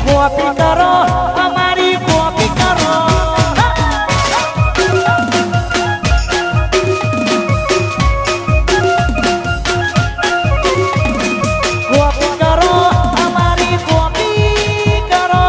Copy કરો અમારી copy કરો કોપી કરો અમારી કોપી કરો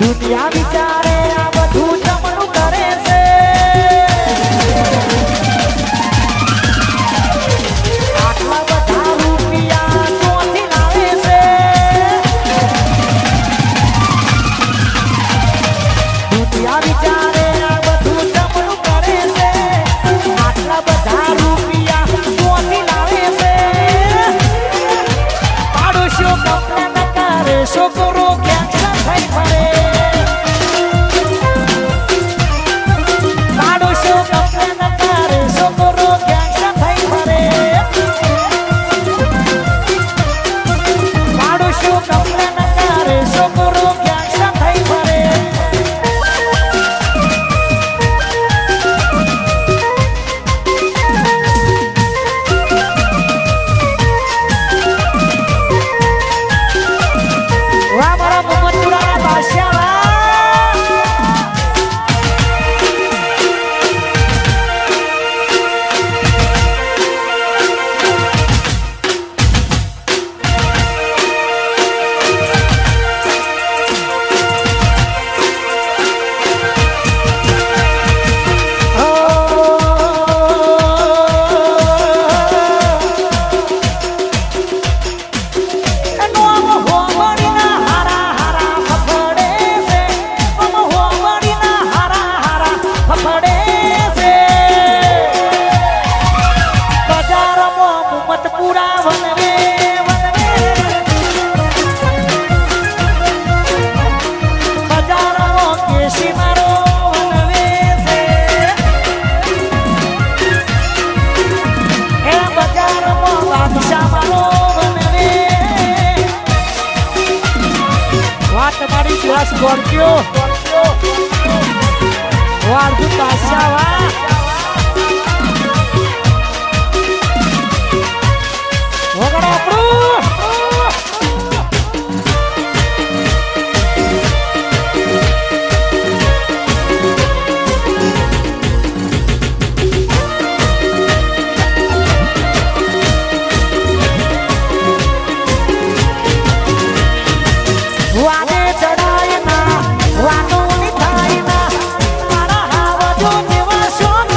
દુનિયા વિચારે આ બધું જમણું કરે છે આટલા બધા રૂપિયા ચોથી લાવે છે દુનિયા વિચારે આ બધું જમણું કરે છે આટલા બધા રૂપિયા ચોથી લાવે છે પાડોશીઓ કમ્પ્લેન કરે છોકરો કેન્સર થઈ પડે Scorpio, Wardu Tasyawa, Wagara Pro. Wade chadaye na, wano ni thaye na, mara hawa jo jewa shok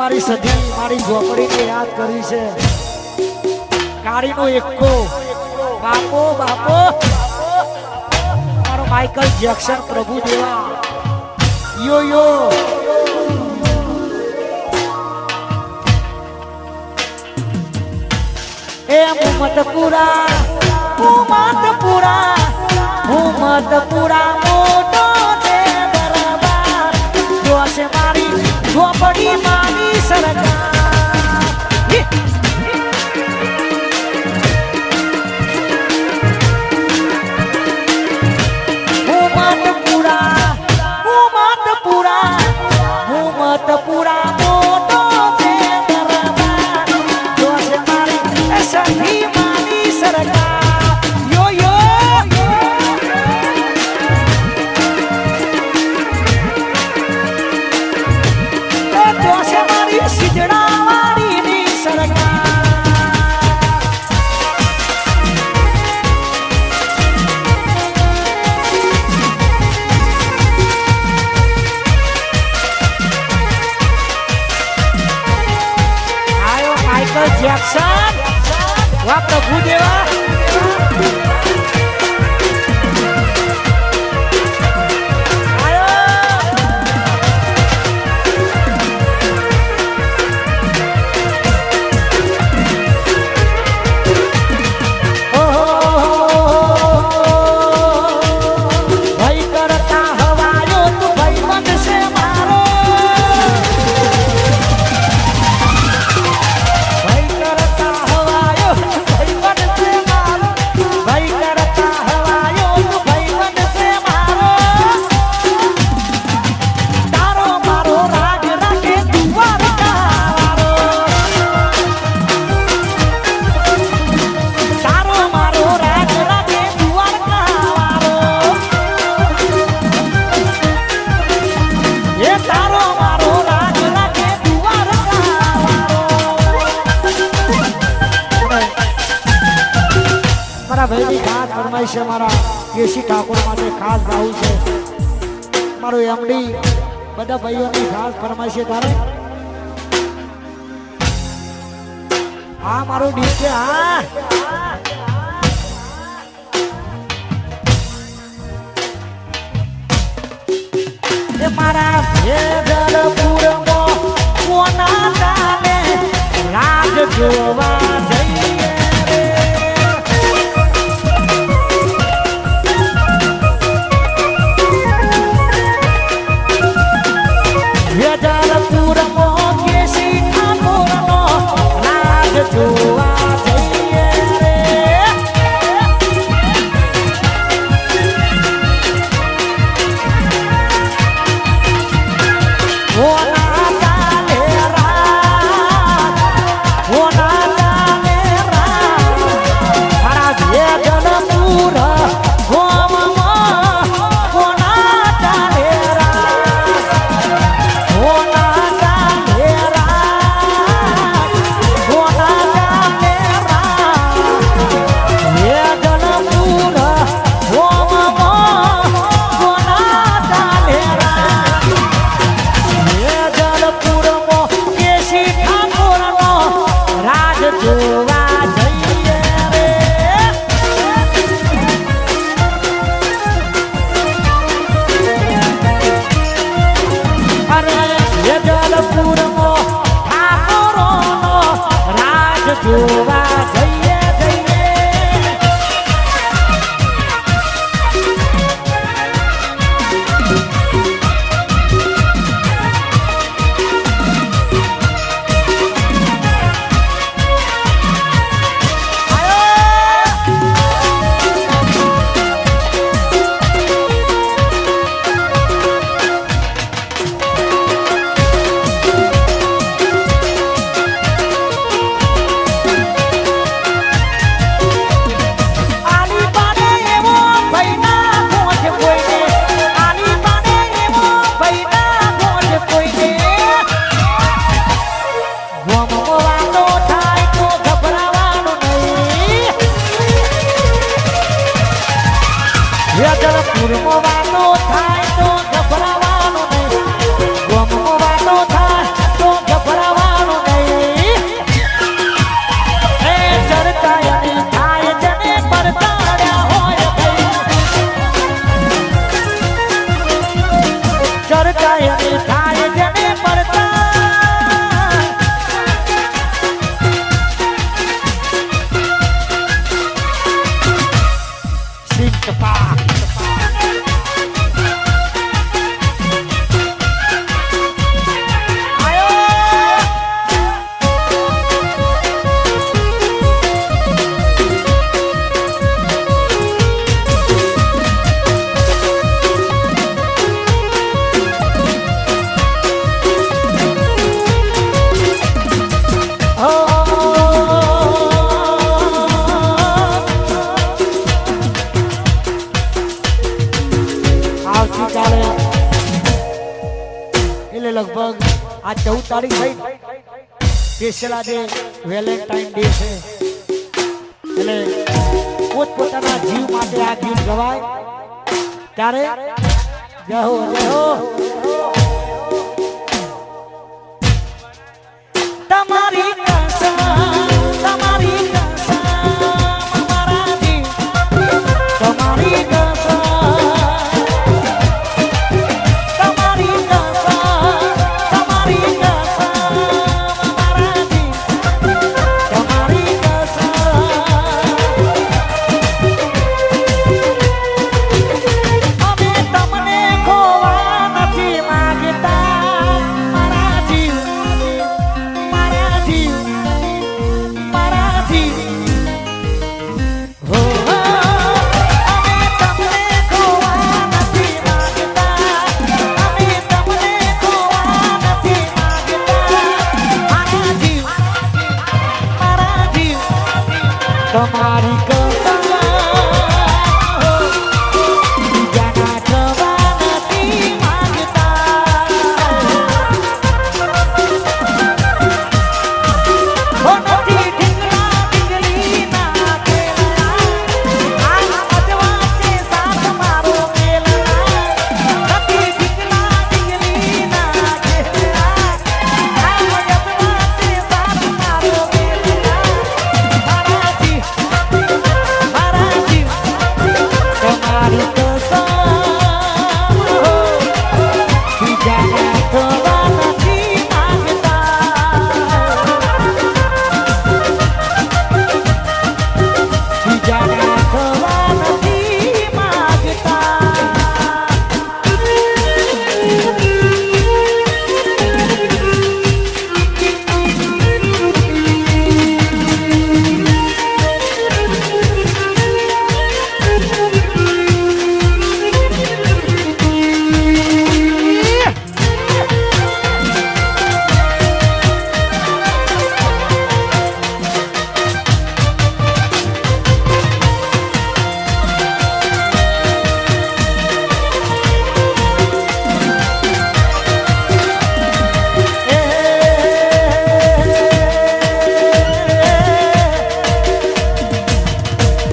મારી સધી મારી ઝોપડીને યાદ કરી છે કાળીનો એકો બાપો બાપો મારો માઇકલ જેક્સન પ્રભુ દેવા યો યો એ મુમતપુરા મોટો છે દરબાર જોશે મારી ઝોપડી મારી સરકાર મુમતપુરા મોટો છે દરબાર જોશે મારી સધી મારી સરકાર યો યો જોશે મારી સિજડા વાળીની સરકાર જેક્સન વાહ પ્રભુ દેવા ભાઈની ખાસ ફરમાઈશ છે મારા કેસી ઠાકોર માટે ખાસ ગાવું છે મારો એમડી બધા ભાઈઓની ખાસ ફરમાઈશ છે તારે હા મારો ડીજે હા એ મારા ભેદરપુરમાં કોના તાને રાજ જોવા જઈએ જોવા જઈએ રે ઓના ચાલે રાત ઓના ચાલે રાત મારા વેદનપુર ગોમમાં ઓના ચાલે રાત ઓના ચાલે રાત જોવા જઈએ રે અરે વેદલપુરમાં ઠાકોરોનો રાજ જોવા જઈએ લગભગ આ 14 તારીખ થઈ સ્પેશિયલ આજે વેલેન્ટાઇન ડે છે એટલે પોતપોતાના જીવ માટે આ ગીત ગવાય ત્યારે જય હો તમારી કસમ તમારી કસમ મારા જીવ તમારી કસમ તમારી કસમ તમારી કસમ મારા જીવ તમારી કસમ અમે તમને ખોવા નથી માંગતા મારા જીવ મારા જીવ મારા જીવ હો અમે તમને ખોવા નથી માંગતા અમે તમને ખોવા નથી માંગતા મારા જીવ તમારી કસમ બીજાના ખોવા નથી માંગતા ઓ નથી ઢીંગલા ઢીંગલીના ખેલના આ અજવાસે સાથ મારો મેલના નથી ઢીંગલા ઢીંગલીના ખેલના આ અજવાસે સાથ મારો મેલના મારા જીવ તમારી કસમ બીજાના ખોવા નથી માંગતા બીજાના ખોવા નથી માંગતા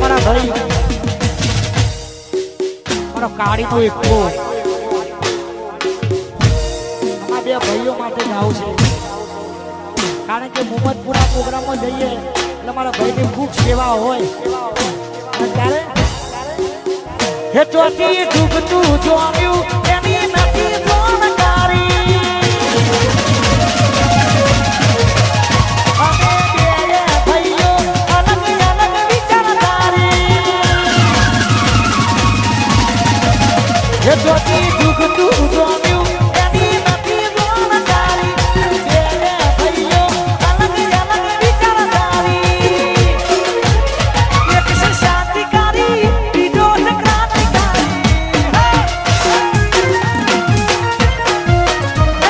મારા ભાઈ મારો કાળીનો એકલો અમારા બે ભાઈઓ માટે જ આવું છે કારણ કે મોહમ્મદપુરા પ્રોગ્રામમાં જઈએ એટલે મારા ભાઈની ખૂબ સેવા હોય અને ત્યારે હે ચોથી ડૂબતું જોમ્યું એની નથી જોણકારી અમે બે ભાઈઓ અલગ અલગ વિચારધારી હે ચોથી ડૂબતું જોમ્યું એની નથી જોણકારી બે ભાઈઓ અલગ અલગ વિચારધારી એક છે શાંતિકારી બીજો છે ક્રાંતિકારી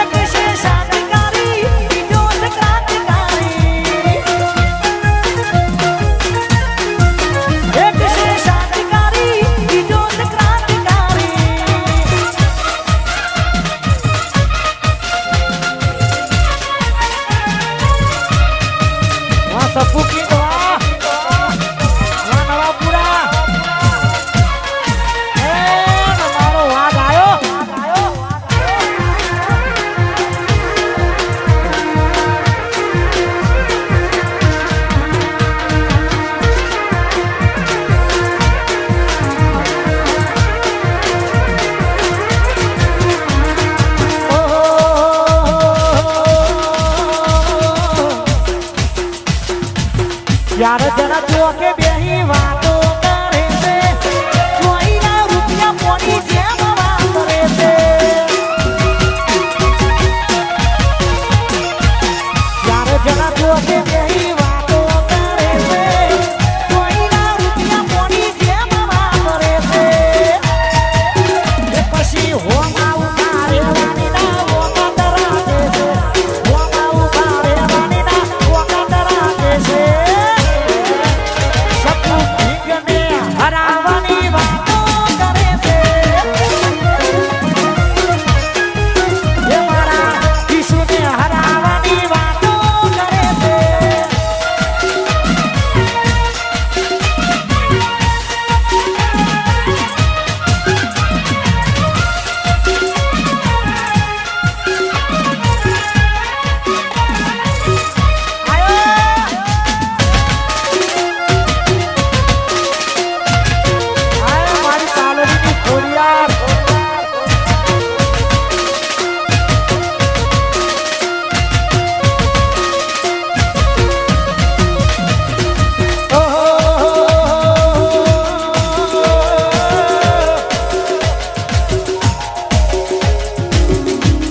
એક છે શાંતિકારી બીજો છે ક્રાંતિકારી એક છે શાંતિકારી બીજો છે ક્રાંતિકારી વાહ સપુ કી વાહ વાહ નવાપુરા એ મારો વાઘ આયો યાર જરા ચોકે બેહી વાતો કરે છે ચોઈના રૂપિયા પોની જેમ વાપરે છે યાર જરા ચોકે બેહી વાતો કરે છે ચોઈના રૂપિયા પોની જેમ વાપરે છે એ પછી હોમાં ઉતારે વાણીના વખત રાખે છે હોમાં ઉતારે વાણીના વખત રાખે છે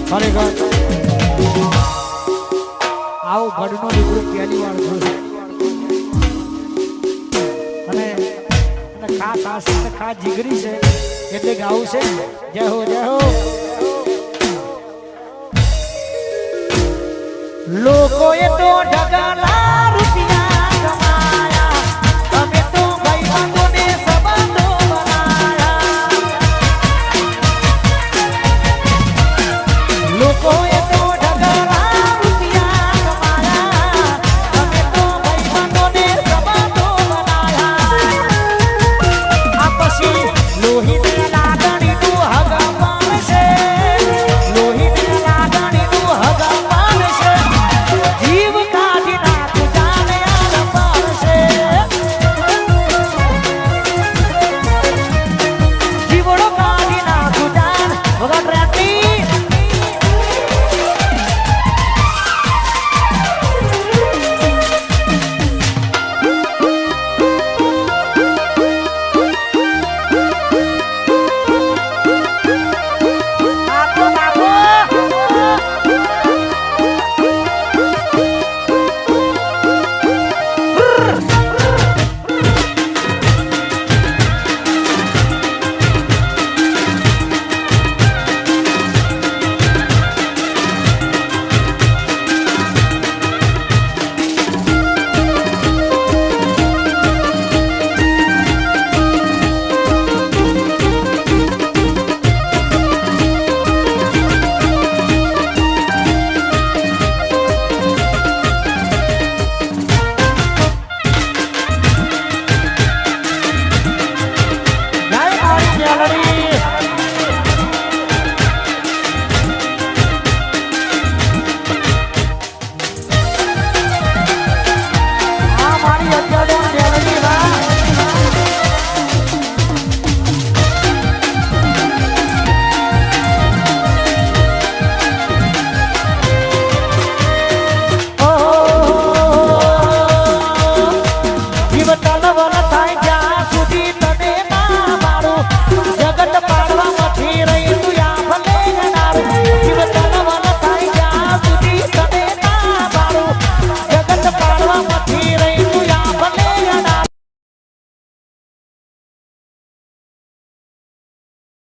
ખરેખર આવો ભડનો દીકરો પહેલી વાર જોયો અને ખાસ આશિક ને ખાસ જીગરી છે એટલે ગાવું છે જય હો જય હો લોકોએ તો ઢગલા રૂપિયા કમાયા અમે તો ભાઈબંધોને સંબંધો બનાયા લોકોએ